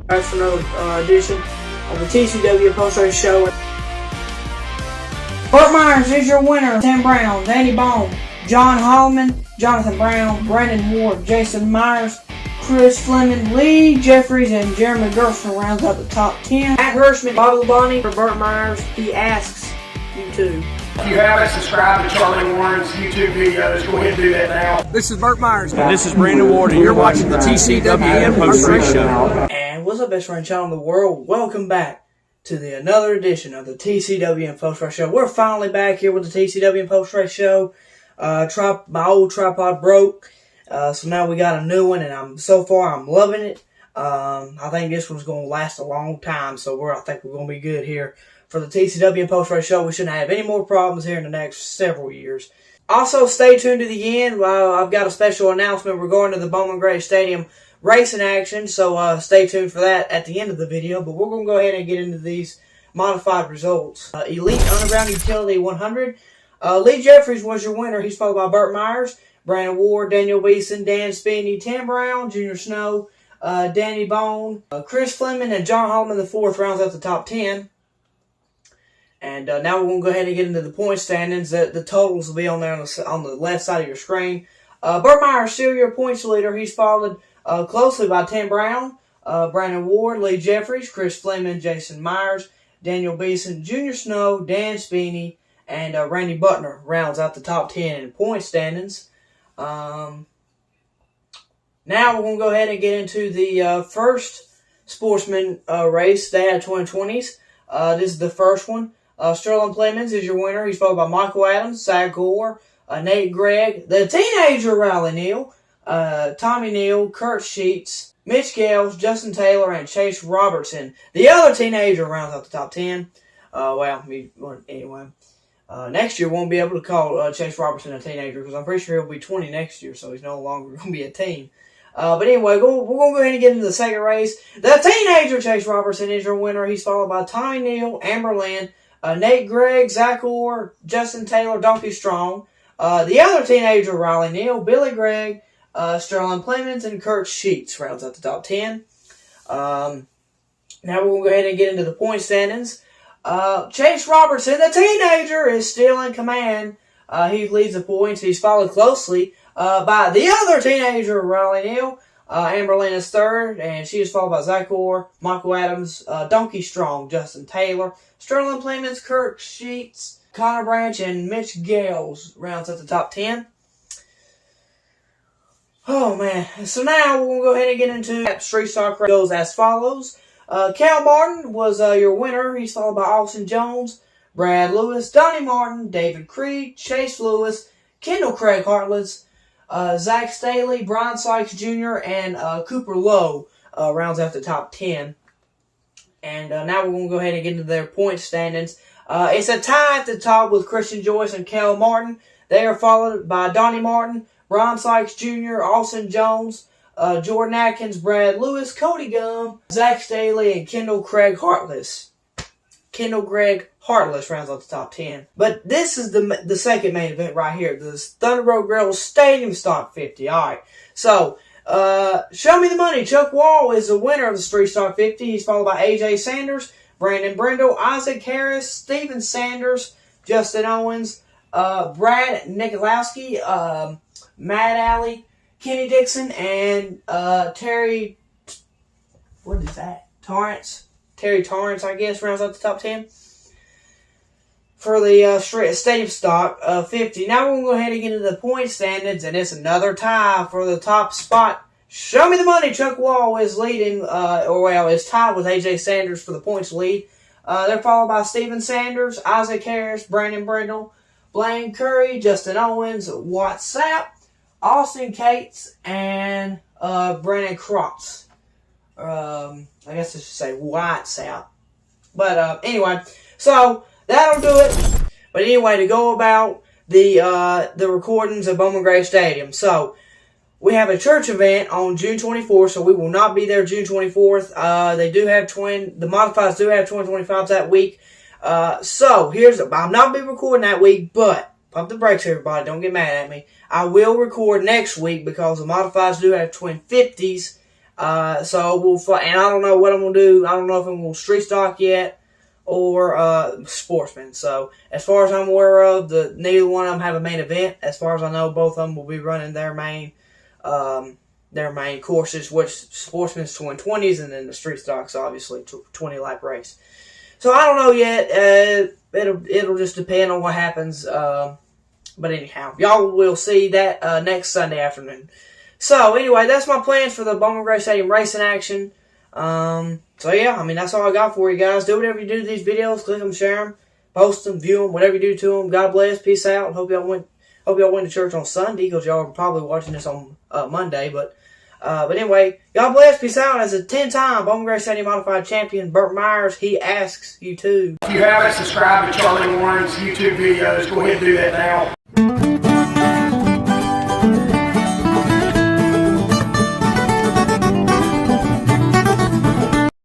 Back for another edition of the TCWN post-race show. Burt Myers is your winner. Tim Brown, Danny Bowman, John Holloman, Jonathan Brown, Brandon Ward, Jason Myers, Chris Fleming, Lee Jeffries, and Jeremy Gerson rounds out the top 10. Matt Hirschman, Bobby Labonte for Burt Myers. He asks you to. If you haven't subscribed to Charlie Warren's YouTube videos, go ahead and do that now. This is Burt Myers. And this is Brandon Ward, and you're watching the TCWN post-race show. And what's up, best friend channel in the world? Welcome back to another edition of the TCWN post-race show. We're finally back here with the TCWN post-race show. My old tripod broke, so now we got a new one, and so far I'm loving it. I think this one's going to last a long time, so I think we're going to be good here. For the TCWN post-race show, we shouldn't have any more problems here in the next several years. Also, stay tuned to the end. I've got a special announcement regarding to the Bowman Stadium racing action, so stay tuned for that at the end of the video. But we're going to go ahead and get into these modified results. Elite Underground Utility 100. Lee Jeffries was your winner. He's followed by Burt Myers, Brandon Ward, Daniel Beeson, Dan Spinney, Tim Brown, Junior Snow, Danny Bone, Chris Fleming, and John Holloman the fourth rounds out the top 10. And now we're going to go ahead and get into the point standings. The totals will be on there on the left side of your screen. Burt Myers still your points leader. He's followed closely by Tim Brown, Brandon Ward, Lee Jeffries, Chris Fleming, Jason Myers, Daniel Beeson, Junior Snow, Dan Spinney, and Randy Butner rounds out the top 10 in point standings. Now we're going to go ahead and get into the first Sportsman race. They had 2020s. This is the first one. Sterling Plemons is your winner. He's followed by Michael Adams, Zach Gore, Nate Gregg, the teenager Riley Neal, Tommy Neal, Kurt Sheets, Mitch Gales, Justin Taylor, and Chase Robertson. The other teenager rounds out the top 10. Anyway. Next year won't be able to call Chase Robertson a teenager because I'm pretty sure he'll be 20 next year, so he's no longer going to be a teen. But anyway, we're going to go ahead and get into the second race. The teenager Chase Robertson is your winner. He's followed by Tommy Neal, Amber Lynn, Nate Gregg, Zach Orr, Justin Taylor, Donkey Strong. The other teenager, Riley Neal, Billy Gregg, Sterling Plemons, and Kurt Sheets rounds out the top 10. Now we're going to go ahead and get into the point standings. Chase Robertson, the teenager, is still in command. He leads the points. He's followed closely by the other teenager, Riley Neal. Amber Lynn is third, and she is followed by Zach Orr, Michael Adams, Donkey Strong, Justin Taylor, Sterling Plemons, Kurt Sheets, Connor Branch, and Mitch Gales rounds out the top 10. Oh, man. So now we're going to go ahead and get into Street Stock race. Goes as follows. Cal Martin was your winner. He's followed by Austin Jones, Brad Lewis, Donnie Martin, David Creed, Chase Lewis, Kendall Craig Hartless, Zach Staley, Brian Sykes Jr., and Cooper Lowe rounds out the top 10. And now we're going to go ahead and get into their point standings. It's a tie at the top with Christian Joyce and Cal Martin. They are followed by Donnie Martin, Brian Sykes Jr., Austin Jones, Jordan Atkins, Brad Lewis, Cody Gum, Zach Staley, and Kendall Craig Hartless. Kendall Craig Hartless rounds out the top 10. But this is the second main event right here. This Thunder Road Grills Stadium Stock 50. Alright, so show me the money. Chuck Wall is the winner of the Street Stock 50. He's followed by AJ Sanders, Brandon Brindle, Isaac Harris, Steven Sanders, Justin Owens, Brad Nikolowski, Matt Alley, Kenny Dixon, and Terry, what is that? Terry Torrance, I guess, rounds out the top 10 for the Stadium Stock 50. Now we're going to go ahead and get into the point standings, and it's another tie for the top spot. Show me the money. Chuck Wall is leading, is tied with AJ Sanders for the points lead. They're followed by Steven Sanders, Isaac Harris, Brandon Brindle, Blaine Curry, Justin Owens, Watt Sapp, Austin Cates, and Brandon Krotz. I guess I should say White Sapp. But anyway, so that'll do it. But anyway, to go about the recordings of Bowman Gray Stadium. So we have a church event on June 24th, so we will not be there June 24th. They do have the modifieds do have 2025s that week. So I'll not be recording that week, but pump the brakes, everybody. Don't get mad at me. I will record next week because the modifieds do have twin 50s So we'll fly, and I don't know what I'm gonna do. I don't know if I'm gonna street stock yet or sportsman. So as far as I'm aware of, neither one of them have a main event. As far as I know, both of them will be running their main courses, which sportsman's 20s, and then the street stock's obviously 20 lap race. So I don't know yet. It'll just depend on what happens. But anyhow, y'all will see that next Sunday afternoon. So anyway, that's my plans for the Bowman Stadium racing action. So yeah, I mean, that's all I got for you guys. Do whatever you do to these videos. Click them, share them, post them, view them, whatever you do to them. God bless. Peace out. Hope y'all went to church on Sunday, because y'all are probably watching this on Monday. But anyway, God bless. Peace out. As a 10-time Bowman Stadium Modified Champion, Burt Myers, he asks you to. If you haven't subscribed to Charlie Warren's YouTube videos, go ahead and do that now.